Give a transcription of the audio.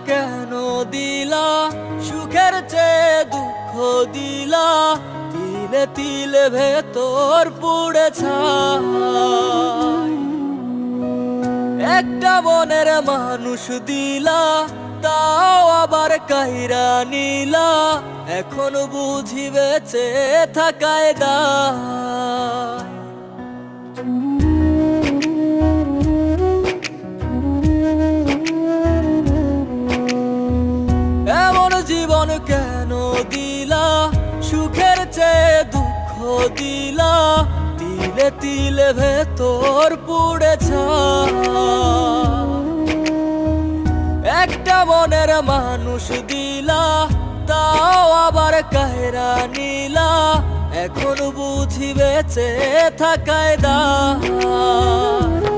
কেন দিলা, সুখের চেয়ে দুঃখ দিলা, তিলে তিলে ভেতর পুড়ে ছাই। একটা মনের মানুষ দিলা, তাও আবার কাইরা নিলা, এখন বুঝি বেঁচে থাকায় দায়। এমন জীবন কেন দিলা, সুখের চেয়ে দুঃখ দিলা, তিলে তিলে ভেতর পুড়ে ছাই। একটা মনের মানুষ দিলা, তাও আবার কাহেরা নিলা, এখন বুঝি বেঁচে থাকায় দায়।